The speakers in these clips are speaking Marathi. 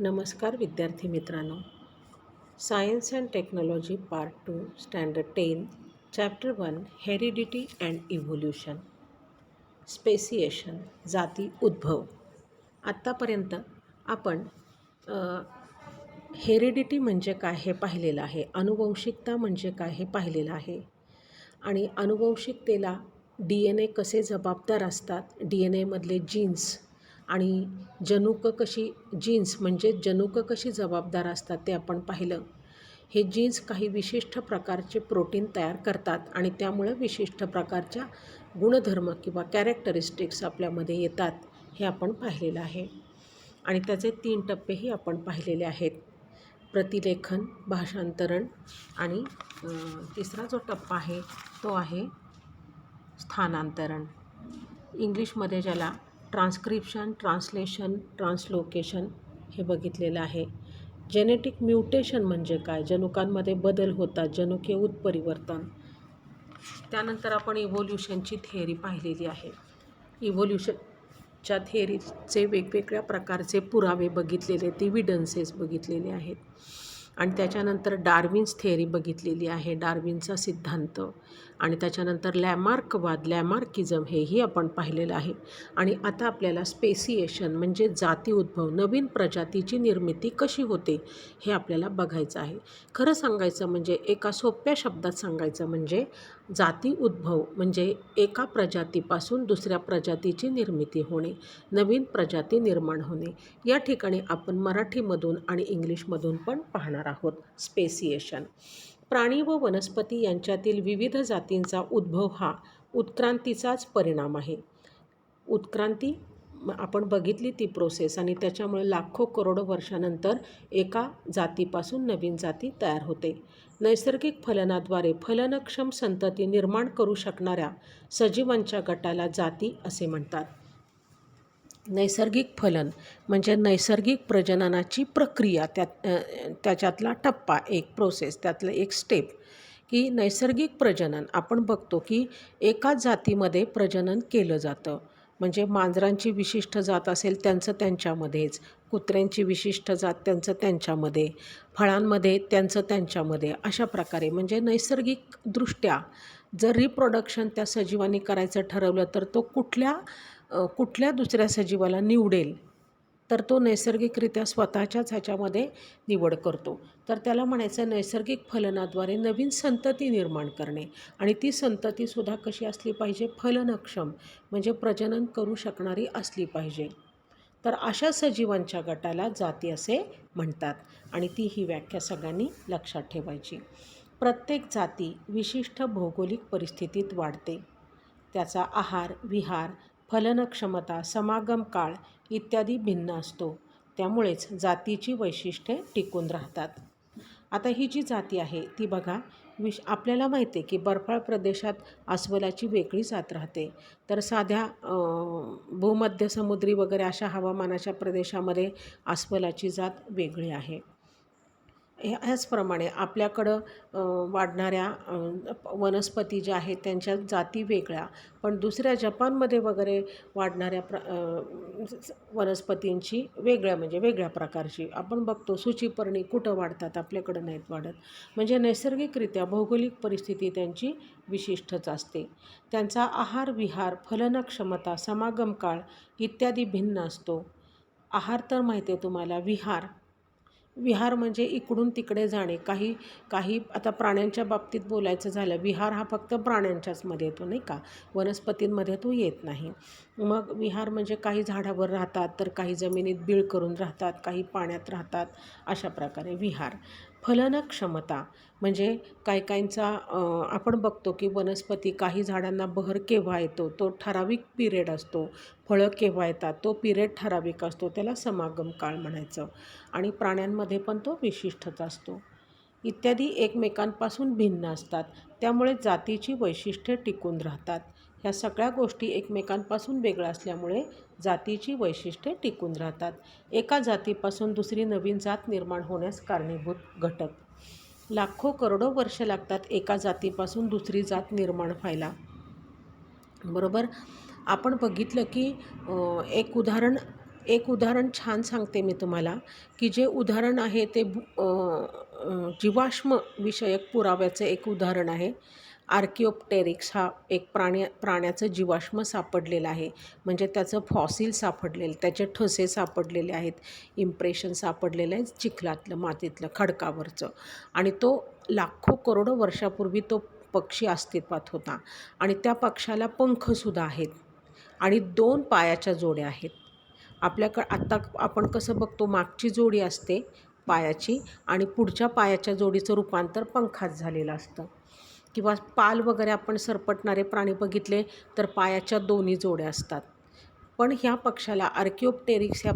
नमस्कार विद्यार्थी मित्रांनो. Science and technology part 2 standard 10 chapter 1 heredity and evolution. Speciation जाती उद्भव. आत्तापर्यंत आपण हेरिडिटी म्हणजे काय हे पाहिलेलं आहे. अनुवंशिकता म्हणजे काय हे पाहिलेलं आहे. आणि अनुवंशिकतेला DNA कसे जबाबदार असतात, DNAमधले जीन्स आणि जनुकं कशी जनुकं कशी जबाबदार असतात ते आपण पाहिलं. हे जीन्स काही विशिष्ट प्रकारचे प्रोटीन तयार करतात आणि त्यामुळे विशिष्ट प्रकारच्या गुणधर्म किंवा कॅरेक्टरिस्टिक्स आपल्यामध्ये येतात हे आपण पाहिलेलं आहे. आणि त्याचे 3 टप्पेही आपण पाहिलेले आहेत. प्रतिलेखन, भाषांतरण आणि तिसरा जो टप्पा आहे तो आहे स्थानांतरण. इंग्लिशमध्ये ज्याला ट्रान्स्क्रिप्शन, ट्रान्सलेशन, ट्रान्सलोकेशन हे बघितलेलं आहे. जेनेटिक म्युटेशन म्हणजे काय? जनुकांमध्ये बदल होतात, जनुकीय उत्परिवर्तन. त्यानंतर आपण इव्होल्युशनची थिअरी पाहिलेली आहे. इव्होल्युशनच्या थिअरीचे वेगवेगळ्या प्रकारचे पुरावे बघितलेले, एव्हिडन्सेस बघितलेले आहेत. आणि त्याच्यानंतर डार्विन्स थिअरी बघितलेली आहे, डार्विनचा सिद्धांत. आणि त्याच्यानंतर लॅमार्कवाद, लॅमार्किझम हेही आपण पाहिलेलं आहे. आणि आता आपल्याला स्पेसिएशन म्हणजे जाती उद्भव, नवीन प्रजातीची निर्मिती कशी होते हे आपल्याला बघायचं आहे. खरं सांगायचं म्हणजे, एका सोप्या शब्दात सांगायचं म्हणजे, जाती उद्भव म्हणजे एका प्रजातीपासून दुसऱ्या प्रजातीची निर्मिती होणे, नवीन प्रजाती निर्माण होणे. या ठिकाणी आपण मराठीमधून आणि इंग्लिशमधून पण पाहणार आहोत. स्पेसिएशन प्राणी व वनस्पती यांच्यातील विविध जातींचा उद्भव हा उत्क्रांतीचाच परिणाम आहे. उत्क्रांती आपण बघितली ती प्रोसेस, आणि त्याच्यामुळे लाखो करोडो वर्षानंतर एका जातीपासून नवीन जाती तयार होते. नैसर्गिक फलनाद्वारे फलनक्षम संतती निर्माण करू शकणाऱ्या सजीवांच्या गटाला जाती असे म्हणतात. नैसर्गिक फलन म्हणजे नैसर्गिक प्रजननाची प्रक्रिया, त्याच्यातला टप्पा, एक प्रोसेस, त्यातलं एक स्टेप की नैसर्गिक प्रजनन. आपण बघतो की एकाच जातीमध्ये प्रजनन केलं जातं. म्हणजे मांजरांची विशिष्ट जात असेल त्यांचं त्यांच्यामध्येच, कुत्र्यांची विशिष्ट जात त्यांचं त्यांच्यामध्ये, फळांमध्ये त्यांचं त्यांच्यामध्ये, अशा प्रकारे म्हणजे नैसर्गिकदृष्ट्या जर रिप्रोडक्शन त्या सजीवांनी करायचं ठरवलं तर तो कुठल्या दुसऱ्या सजीवाला निवडेल तर तो नैसर्गिकरित्या स्वतःच्याच ह्याच्यामध्ये निवड करतो. तर त्याला म्हणायचं नैसर्गिक फलनाद्वारे नवीन संतती निर्माण करणे. आणि ती संततीसुद्धा कशी असली पाहिजे? फलनक्षम म्हणजे प्रजनन करू शकणारी असली पाहिजे. तर अशा सजीवांच्या गटाला जाती असे म्हणतात. आणि ही व्याख्या सगळ्यांनी लक्षात ठेवायची. प्रत्येक जाती विशिष्ट भौगोलिक परिस्थितीत वाढते. त्याचा आहार, विहार, फलनक्षमता, समागम काळ इत्यादी भिन्न असतो. त्यामुळेच जातीची वैशिष्ट्ये टिकून राहतात. आता ही जी जाती आहे ती बघा, आपल्याला माहिती आहे की बर्फाळ प्रदेशात अस्वलाची वेगळी जात राहते. तर साध्या भूमध्य समुद्री वगैरे अशा हवामानाच्या प्रदेशामध्ये अस्वलाची जात वेगळी आहे. ह्याचप्रमाणे आपल्याकडं वाढणाऱ्या वनस्पती ज्या आहेत त्यांच्या जाती वेगळ्या, पण दुसऱ्या जपानमध्ये वगैरे वाढणाऱ्या वनस्पतींची वेगळ्या प्रकारची. आपण बघतो सूचीपर्णी कुठं वाढतात, आपल्याकडं नाहीत वाढत. म्हणजे नैसर्गिकरित्या भौगोलिक परिस्थिती त्यांची विशिष्टच असते. त्यांचा आहार, विहार, फलनक्षमता, समागम काळ इत्यादी भिन्न असतो. आहार तर माहिती आहे तुम्हाला. विहार म्हणजे इकडून तिकडे जाणे. काही आता प्राण्यांच्या बाबतीत बोलायचं झालं, विहार हा फक्त प्राण्यांच्याच मध्ये येतो नाही का, वनस्पतींमध्ये तो येत नाही. मग विहार म्हणजे काही झाडावर राहतात, तर काही जमिनीत बीळ करून राहतात, काही पाण्यात राहतात, अशा प्रकारे विहार. फलनक्षमता म्हणजे काहींचा आपण बघतो की वनस्पती, काही झाडांना बहर केव्हा येतो तो ठराविक पिरियड असतो, फळं केव्हा येतात तो पिरियड ठराविक असतो, त्याला समागम काळ म्हणायचं. आणि प्राण्यांमध्ये पण तो विशिष्टच असतो. इत्यादी एकमेकांपासून भिन्न असतात. त्यामुळे जातीची वैशिष्ट्ये टिकून राहतात. ह्या सगळ्या गोष्टी एकमेकांपासून वेगळ्या असल्यामुळे जातीची वैशिष्ट्ये टिकून राहतात. एका जातीपासून दुसरी नवीन जात निर्माण होण्यास कारणीभूत घटक. लाखो करोडो वर्ष लागतात एका जातीपासून दुसरी जात निर्माण व्हायला, बरोबर. आपण बघितलं की एक उदाहरण एक उदाहरण छान सांगते मी तुम्हाला, की जे उदाहरण आहे ते जीवाश्म विषयक पुराव्याचं एक उदाहरण आहे. आर्किओप्टेरिक्स हा एक प्राण्याचं जीवाश्म सापडलेलं आहे. म्हणजे त्याचं फॉसिल सापडलेलं, त्याचे ठसे सापडलेले आहेत, इम्प्रेशन सापडलेलं आहे चिखलातलं, मातीतलं, खडकावरचं. आणि तो लाखो करोडो वर्षापूर्वी तो पक्षी अस्तित्वात होता आणि त्या पक्षाला पंखसुद्धा आहेत आणि 2 पायाच्या जोड्या आहेत. आत्ता आपण कसं बघतो, मागची जोडी असते पायाची आणि पुढच्या पायाच्या जोडीचं रूपांतर पंखात झालेलं असतं. किंवा पाल वगैरे आपण सरपटणारे प्राणी बघितले तर पायाच्या दोन्ही जोड्या असतात. पण ह्या पक्षाला, आर्किओप्टेरिक्स ह्या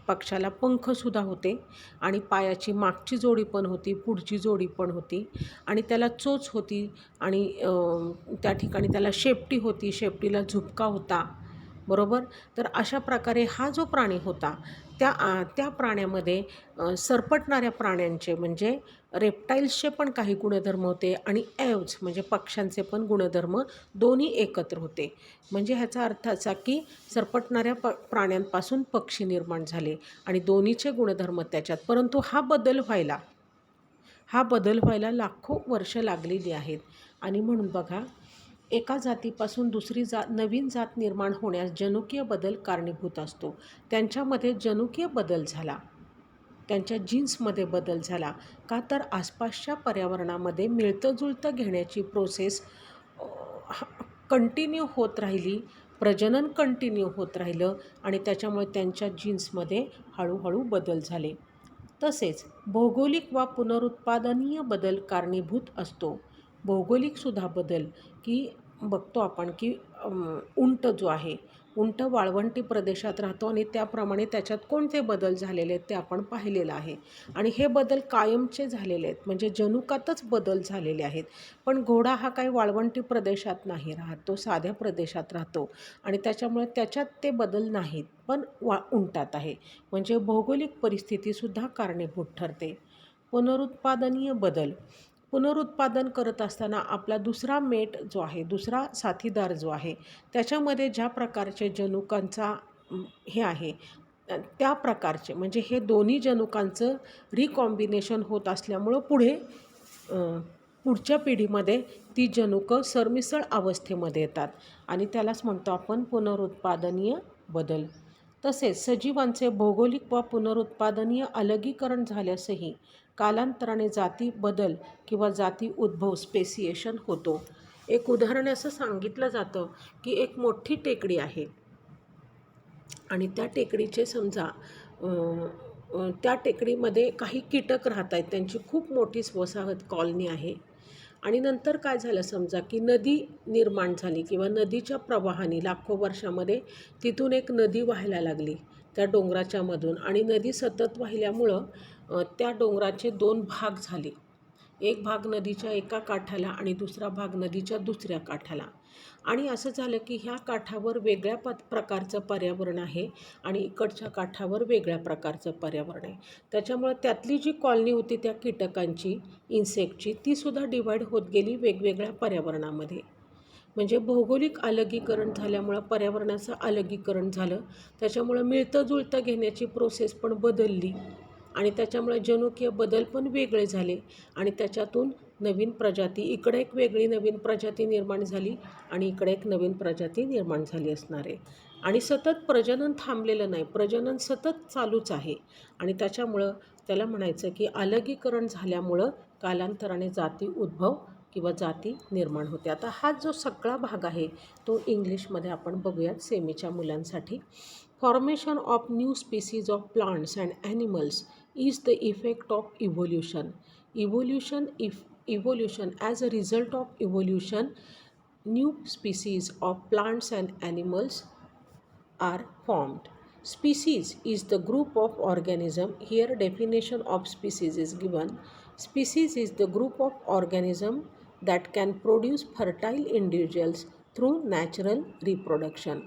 पक्षाला पंखसुद्धा होते आणि पायाची मागची जोडी पण होती, पुढची जोडी पण होती आणि त्याला चोच होती आणि त्या ठिकाणी त्याला शेपटी होती, शेपटीला झुपका होता. बरोबर. तर अशा प्रकारे हा जो प्राणी होता त्या प्राण्यामध्ये सरपटणाऱ्या प्राण्यांचे म्हणजे रेप्टाईल्सचे पण काही गुणधर्म होते आणि एव्हज म्हणजे पक्ष्यांचे पण गुणधर्म दोन्ही एकत्र होते. म्हणजे ह्याचा अर्थ असा की सरपटणाऱ्या प्राण्यांपासून पक्षी निर्माण झाले आणि दोन्हीचे गुणधर्म त्याच्यात. परंतु हा बदल व्हायला लाखो वर्ष लागलेली आहेत. आणि म्हणून बघा, एका जातीपासून दुसरी नवीन जात निर्माण होण्यास जनुकीय बदल कारणीभूत असतो. त्यांच्यामध्ये जनुकीय बदल झाला, त्यांच्या जीन्समध्ये बदल झाला का, तर आसपासच्या पर्यावरणामध्ये मिळतं घेण्याची प्रोसेस कंटिन्यू होत राहिली, प्रजनन कंटिन्यू होत राहिलं आणि त्याच्यामुळे त्यांच्या जीन्समध्ये हळूहळू बदल झाले. तसेच भौगोलिक वा पुनरुत्पादनीय बदल कारणीभूत असतो. भौगोलिकसुद्धा बदल, की बघतो आपण की उंट जो आहे, उंट वाळवंटी प्रदेशात राहतो आणि त्याप्रमाणे त्याच्यात कोणते बदल झालेले आहेत ते आपण पाहिलेलं आहे. आणि हे बदल कायमचे झालेले आहेत, म्हणजे जनुकातच बदल झालेले आहेत. पण घोडा हा काही वाळवंटी प्रदेशात नाही राहत, तो साध्या प्रदेशात राहतो आणि त्याच्यामुळे त्याच्यात ते बदल नाहीत, पण उंटात आहे. म्हणजे भौगोलिक परिस्थितीसुद्धा कारणीभूत ठरते. पुनरुत्पादनीय बदल, पुनरुत्पादन करत असताना आपला दुसरा मेट जो आहे, दुसरा साथीदार जो आहे, त्याच्यामध्ये ज्या प्रकारचे जनुकांचा हे आहे, त्या प्रकारचे म्हणजे हे दोन्ही जनुकांचं रिकॉम्बिनेशन होत असल्यामुळं पुढच्या पिढीमध्ये ती जनुकं सरमिसळ अवस्थेमध्ये येतात आणि त्यालाच म्हणतो आपण पुनरुत्पादनीय बदल. तसेच सजीवांचे भौगोलिक व पुनरुत्पादनीय अलगीकरण झाल्यासही कालांतराने जाती बदल किंवा जाती उद्भव स्पेसिएशन होतो. एक उदाहरण असं सांगितलं जातं की एक मोठी टेकडी आहे आणि त्या टेकडीचे समजा त्या टेकडीमध्ये काही कीटक राहत आहेत, त्यांची खूप मोठी वसाहत कॉलनी आहे. आणि नंतर काय झालं समजा की नदी निर्माण झाली किंवा नदीच्या प्रवाहाने लाखो वर्षामध्ये तिथून एक नदी वाहायला लागली त्या डोंगराच्या मधून आणि नदी सतत वाहिल्यामुळं त्या डोंगराचे 2 भाग झाले. एक भाग नदीच्या एका काठाला आणि दुसरा भाग नदीच्या दुसऱ्या काठाला. आणि असं झालं की ह्या काठावर वेगळ्या प्रकारचं पर्यावरण आहे आणि इकडच्या काठावर वेगळ्या प्रकारचं पर्यावरण आहे. त्याच्यामुळं त्यातली जी कॉलनी होती त्या कीटकांची, इन्सेक्टची, तीसुद्धा डिवाईड होत गेली वेगवेगळ्या पर्यावरणामध्ये. म्हणजे भौगोलिक अलगीकरण झाल्यामुळं पर्यावरणाचं अलगीकरण झालं. त्याच्यामुळं मिळतं घेण्याची प्रोसेस पण बदलली आणि त्याच्यामुळे जनुकीय बदल पण वेगळे झाले आणि त्याच्यातून नवीन प्रजाती, इकडे एक वेगळी नवीन प्रजाती निर्माण झाली आणि इकडे एक नवीन प्रजाती निर्माण झाली असणार आहे. आणि सतत प्रजनन थांबलेलं नाही, प्रजनन सतत चालूच आहे आणि त्याच्यामुळं त्याला म्हणायचं की अलगीकरण झाल्यामुळं कालांतराने जाती उद्भव किंवा जाती निर्माण होते. आता हा जो सगळा भाग आहे तो इंग्लिशमध्ये आपण बघूयात सेमीच्या मुलांसाठी. Formation of new species of plants and animals is the effect of evolution. Evolution, as a result of evolution, new species of plants and animals are formed. Species is the group of organism. Here definition of species is given. Species is the group of organism that can produce fertile individuals through natural reproduction.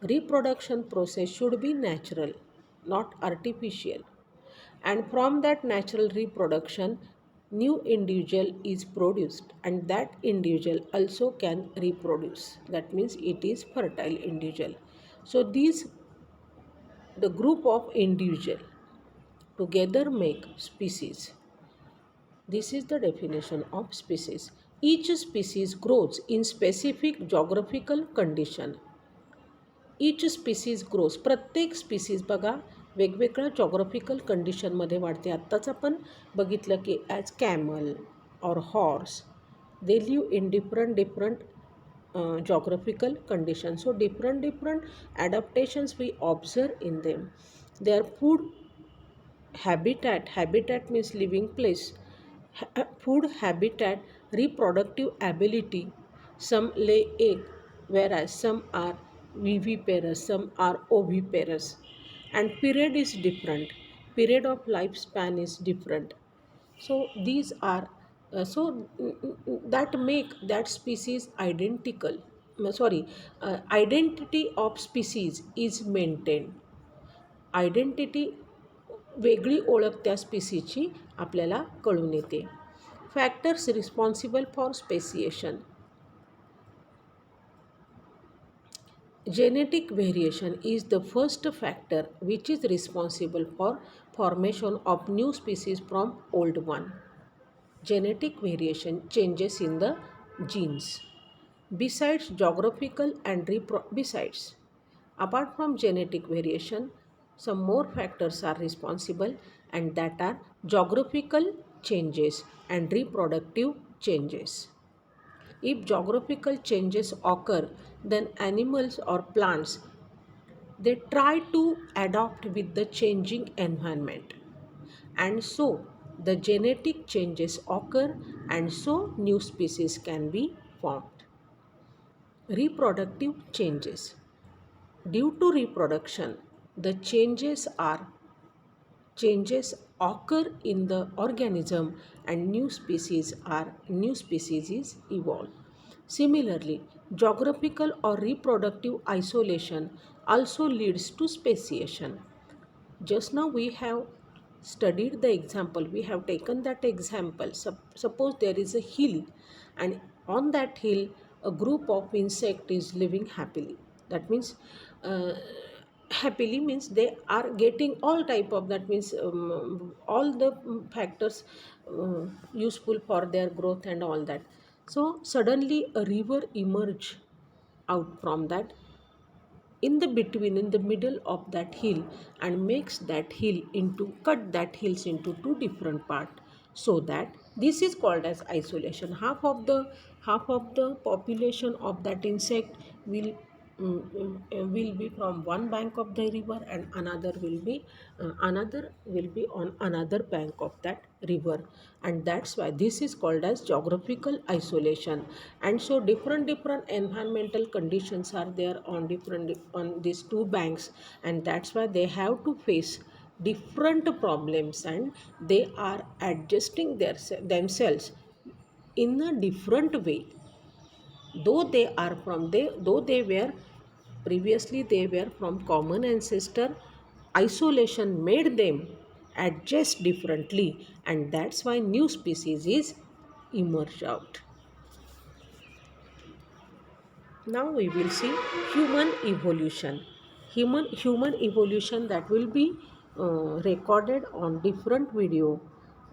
Reproduction process should be natural, not artificial. And from that natural reproduction, new individual is produced and that individual also can reproduce. That means it is fertile individual. So these the group of individual together make species. This is the definition of species. Each species grows in specific geographical condition. Each species grows. प्रत्येक स्पीसीज बघा वेगवेगळ्या जॉग्राफिकल कंडिशनमध्ये वाढते. आत्ताच आपण बघितलं की ॲज कॅमल और horse they live in different geographical conditions. So different adaptations we observe in them. Their food habitat means living place, food habitat, reproductive ability. Some lay egg, whereas some are viviparous, some are oviparous, and period is different. Period of lifespan is different. So these are that make that species identical. Sorry, identity of species is maintained. Identity वेगळी ओळख त्या स्पीसीची आपल्याला कळून येते. Factors responsible for speciation. Genetic variation is the first factor which is responsible for formation of new species from old one. Genetic variation changes in the genes. Besides geographical and apart from genetic variation, some more factors are responsible, and that are geographical changes and reproductive changes. If geographical changes occur, then animals or plants they try to adapt with the changing environment, and so the genetic changes occur, and so new species can be formed. Reproductive changes. Due to reproduction, the changes occur in the organism, and new species is evolved. Similarly, geographical or reproductive isolation also leads to speciation. Just now we have studied the example, we have taken that example. Suppose there is a hill, and on that hill a group of insect is living happily. That means happily means they are getting all type of, that means all the factors useful for their growth and all that. So suddenly a river emerge out from that, in the middle of that hill, and makes that hill into, cut that hills into two different part, so that this is called as isolation. Half of the population of that insect will be from one bank of the river, and another will be on another bank of that river, and that's why this is called as geographical isolation. And so different environmental conditions are there on these two banks, and that's why they have to face different problems, and they are adjusting themselves in a different way. Though they were previously they were from common ancestor, isolation made them adjust differently, and that's why new species is emerged out. Now we will see human evolution. Human evolution, that will be recorded on different video,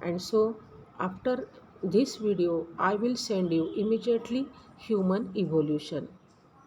and so after this video I will send you immediately human evolution.